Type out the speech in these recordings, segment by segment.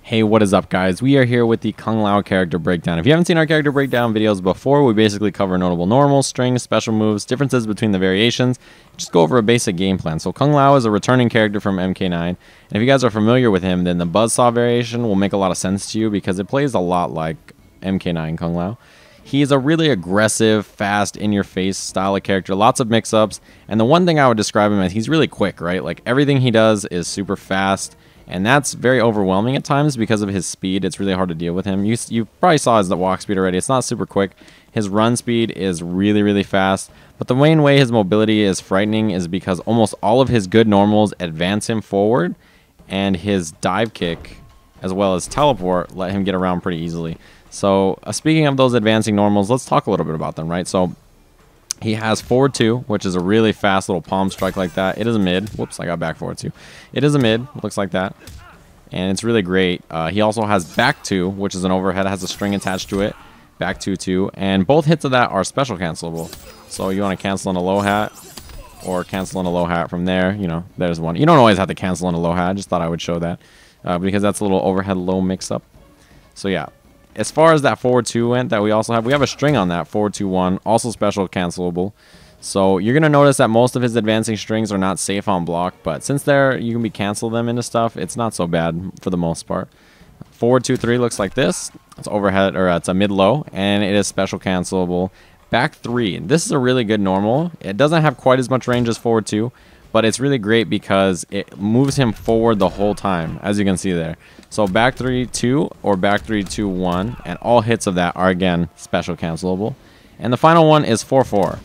Hey, what is up, guys? We are here with the Kung Lao character breakdown. If you haven't seen our character breakdown videos before, we basically cover notable normals, strings, special moves, differences between the variations, just go over a basic game plan. So Kung Lao is a returning character from MK9, and if you guys are familiar with him, then the Buzzsaw variation will make a lot of sense to you because it plays a lot like MK9 Kung Lao. He's a really aggressive, fast, in-your-face style of character, lots of mix-ups, and the one thing I would describe him as, he's really quick, right? Like, everything he does is super fast, and that's very overwhelming at times because of his speed. It's really hard to deal with him. You probably saw his walk speed already. It's not super quick. His run speed is really, really fast. But the main way his mobility is frightening is because almost all of his good normals advance him forward, and his dive kick, as well as teleport, let him get around pretty easily. So speaking of those advancing normals, let's talk a little bit about them, right? So he has forward 2, which is a really fast little palm strike like that. It is a mid. Whoops, I got back forward 2. It is a mid. Looks like that. And it's really great. He also has back 2, which is an overhead. It has a string attached to it. Back 2, 2. And both hits of that are special cancelable. So you want to cancel in a low hat or cancel in a low hat from there. You know, there's one. You don't always have to cancel in a low hat. I just thought I would show that because that's a little overhead low mix-up. So yeah. As far as that forward 2 went, that we have a string on that, forward 2, 1, also special cancelable. So you're going to notice that most of his advancing strings are not safe on block, but since you can cancel them into stuff, it's not so bad for the most part. Forward 2, 3 looks like this. It's overhead, or it's a mid-low, and it is special cancelable. Back 3, this is a really good normal. It doesn't have quite as much range as forward 2, but it's really great because it moves him forward the whole time, as you can see there. So back 3, 2, or back 3, 2, 1, and all hits of that are, again, special cancelable. And the final one is 4, 4.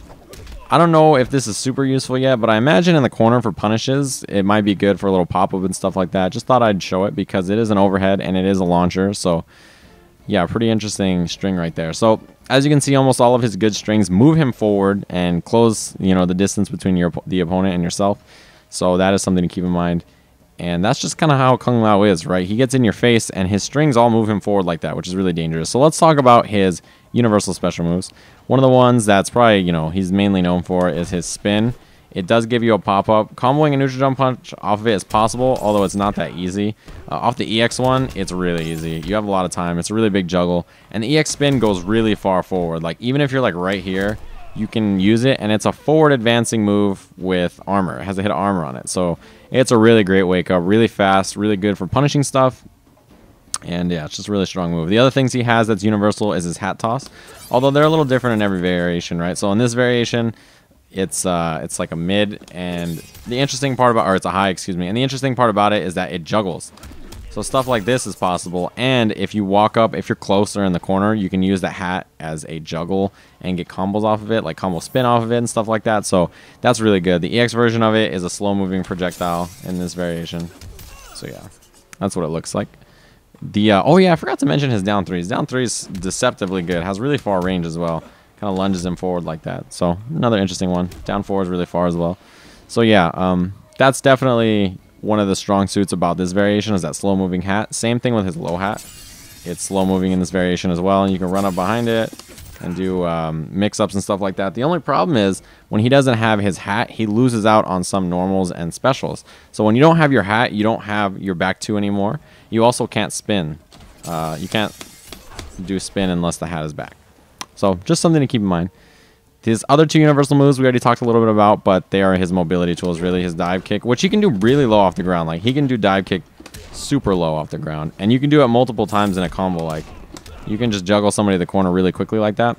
I don't know if this is super useful yet, but I imagine in the corner for punishes, it might be good for a little pop-up and stuff like that. Just thought I'd show it because it is an overhead and it is a launcher. So, yeah, pretty interesting string right there. So, as you can see, almost all of his good strings move him forward and close, the distance between the opponent and yourself. So that is something to keep in mind. And that's just kind of how Kung Lao is, right? He gets in your face, and his strings all move him forward like that, which is really dangerous. So let's talk about his universal special moves. One of the ones that's probably, he's mainly known for is his spin. It does give you a pop-up. Comboing a neutral jump punch off of it is possible, although it's not that easy. Off the EX one, it's really easy. You have a lot of time. It's a really big juggle. And the EX spin goes really far forward. Like, even if you're, like, right here, you can use it, and it's a forward advancing move with armor. It has a hit of armor on it. So it's a really great wake up, really fast, really good for punishing stuff. And yeah, it's just a really strong move. The other things he has that's universal is his hat toss, although they're a little different in every variation, right? So in this variation, it's like a mid, and the interesting part about, or it's a high, excuse me, and the interesting part about it is that it juggles. So stuff like this is possible, and if you walk up, if you're closer in the corner, you can use the hat as a juggle and get combos off of it, like combo spin off of it and stuff like that. So that's really good. The EX version of it is a slow-moving projectile in this variation. So yeah, that's what it looks like. Oh yeah, I forgot to mention his down 3. His down 3 is deceptively good. Has really far range as well. Kind of lunges him forward like that. So another interesting one. Down 4 is really far as well. So yeah, that's definitely one of the strong suits about this variation is that slow moving hat. Same thing with his low hat. It's slow moving in this variation as well, and you can run up behind it and do mix-ups and stuff like that. The only problem is when he doesn't have his hat, he loses out on some normals and specials. So when you don't have your hat, you don't have your back 2 anymore. You also can't spin. You can't do spin unless the hat is back. So just something to keep in mind. His other 2 universal moves we already talked a little bit about, but they are his mobility tools, really. His dive kick, which he can do really low off the ground. Like, he can do dive kick super low off the ground. And you can do it multiple times in a combo. Like, you can just juggle somebody to the corner really quickly like that.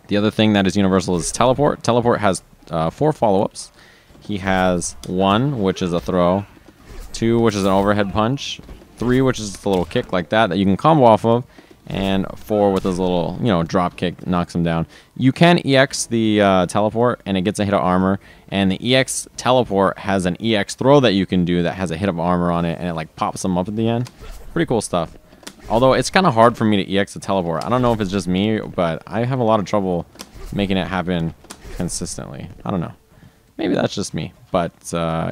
The other thing that is universal is teleport. Teleport has 4 follow-ups. He has 1, which is a throw. 2, which is an overhead punch. 3, which is a little kick like that you can combo off of. And 4 with his little, drop kick knocks him down. You can EX the teleport, and it gets a hit of armor. And the EX teleport has an EX throw that you can do that has a hit of armor on it, and it like pops him up at the end. Pretty cool stuff. Although it's kind of hard for me to EX the teleport. I don't know if it's just me, but I have a lot of trouble making it happen consistently. I don't know. Maybe that's just me. But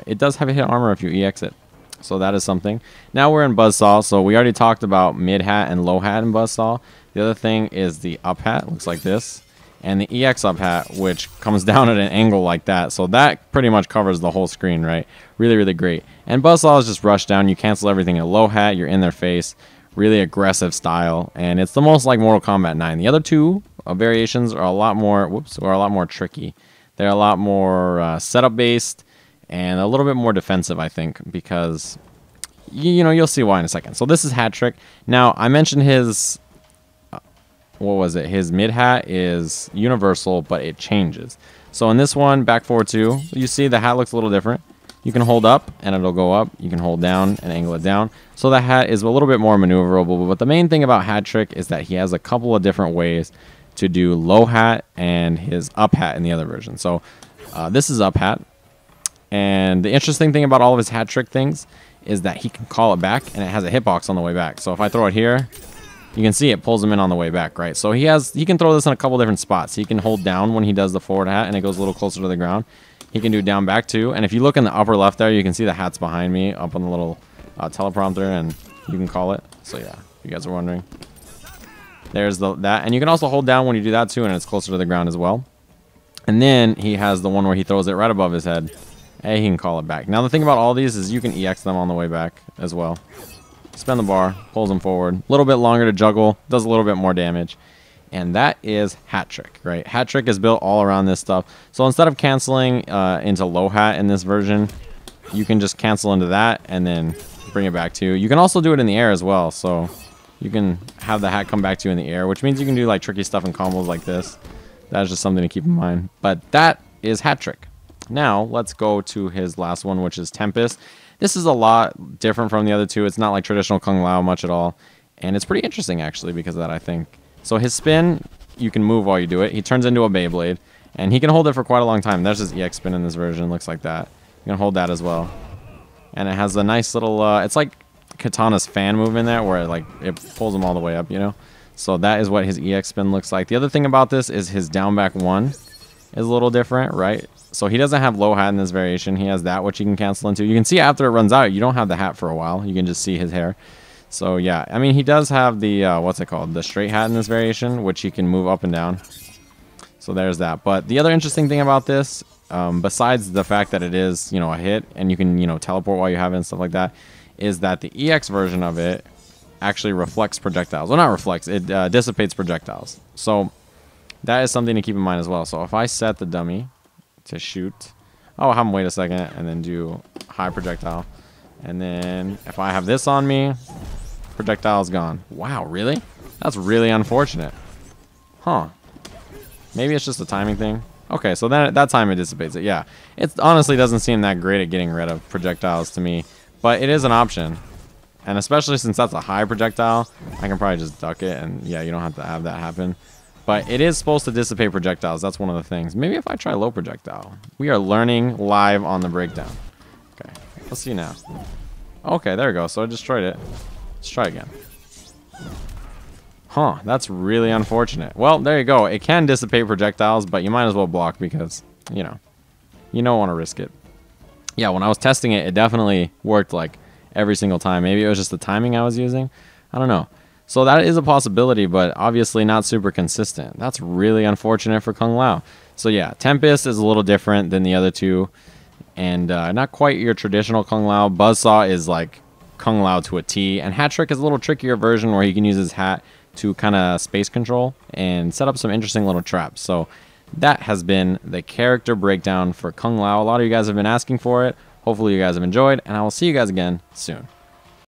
it does have a hit of armor if you EX it. So that is something. Now we're in Buzzsaw. So we already talked about mid hat and low hat in Buzzsaw. The other thing is the up hat. Looks like this. and the EX up hat, which comes down at an angle like that. So that pretty much covers the whole screen, right? Really, really great. And Buzzsaw is just rush down. You cancel everything at low hat. You're in their face. Really aggressive style. And it's the most like Mortal Kombat 9. The other two variations are a lot more tricky. They're a lot more setup based and a little bit more defensive, I think, because you'll see why in a second. So this is Hat Trick. Now, I mentioned his what was it? His mid hat is universal, but it changes. So in this one, back forward 2, you see the hat looks a little different. You can hold up and it'll go up. You can hold down and angle it down. So the hat is a little bit more maneuverable. But the main thing about Hat Trick is that he has a couple of different ways to do low hat and his up hat in the other version. So this is up hat. And the interesting thing about all of his Hat Trick things is that he can call it back and it has a hitbox on the way back. So if I throw it here, you can see it pulls him in on the way back, right? So he can throw this in a couple different spots. He can hold down when he does the forward hat and it goes a little closer to the ground. He can do down back too. And if you look in the upper left there, you can see the hat's behind me up on the little teleprompter, and you can call it. So yeah, if you guys are wondering. There's that. And you can also hold down when you do that too, and it's closer to the ground as well. And then he has the one where he throws it right above his head. And he can call it back. Now the thing about all these is you can EX them on the way back as well. Spin the bar, pulls them forward. A little bit longer to juggle, does a little bit more damage. And that is Hat Trick, right? Hat Trick is built all around this stuff. So instead of canceling into low hat in this version, you can just cancel into that and then bring it back to you. You can also do it in the air as well. So you can have the hat come back to you in the air, which means you can do like tricky stuff and combos like this. That's just something to keep in mind. But that is Hat Trick. Now let's go to his last one, which is Tempest. This is a lot different from the other two. It's not like traditional Kung Lao much at all. And it's pretty interesting, actually, because of that, I think. So his spin, you can move while you do it. He turns into a Beyblade. And he can hold it for quite a long time. There's his EX spin in this version. Looks like that. You can hold that as well. And it has a nice little... it's like Katana's fan move in there, where it pulls him all the way up, you know? So that is what his EX spin looks like. The other thing about this is his down back 1 is a little different, right? So he doesn't have low hat in this variation. He has that, which you can cancel into. You can see after it runs out, you don't have the hat for a while. You can just see his hair. So yeah, I mean, he does have the, what's it called? The straight hat in this variation, which he can move up and down. So there's that. But the other interesting thing about this, besides the fact that it is, a hit, and you can, teleport while you have it and stuff like that, is that the EX version of it actually reflects projectiles. Well, not reflects, it dissipates projectiles. So that is something to keep in mind as well. So if I set the dummy to shoot, I'll have him wait a second and then do high projectile. And then if I have this on me, projectile is gone. Wow, really? That's really unfortunate. Huh. Maybe it's just a timing thing. Okay, so then at that time it dissipates it. Yeah, it honestly doesn't seem that great at getting rid of projectiles to me, but it is an option. And especially since that's a high projectile, I can probably just duck it, and yeah, you don't have to have that happen. But it is supposed to dissipate projectiles. That's one of the things. Maybe if I try low projectile. We are learning live on the breakdown. Okay, let's see now. Okay, there we go. So I destroyed it. Let's try again. Huh, that's really unfortunate. Well, there you go. It can dissipate projectiles, but you might as well block because, you don't want to risk it. Yeah, when I was testing it, it definitely worked like every single time. Maybe it was just the timing I was using. I don't know. So that is a possibility, but obviously not super consistent. That's really unfortunate for Kung Lao. So yeah, Tempest is a little different than the other two. And not quite your traditional Kung Lao. Buzzsaw is like Kung Lao to a T. And Hat Trick is a little trickier version where he can use his hat to kind of space control and set up some interesting little traps. So that has been the character breakdown for Kung Lao. A lot of you guys have been asking for it. Hopefully you guys have enjoyed, and I will see you guys again soon.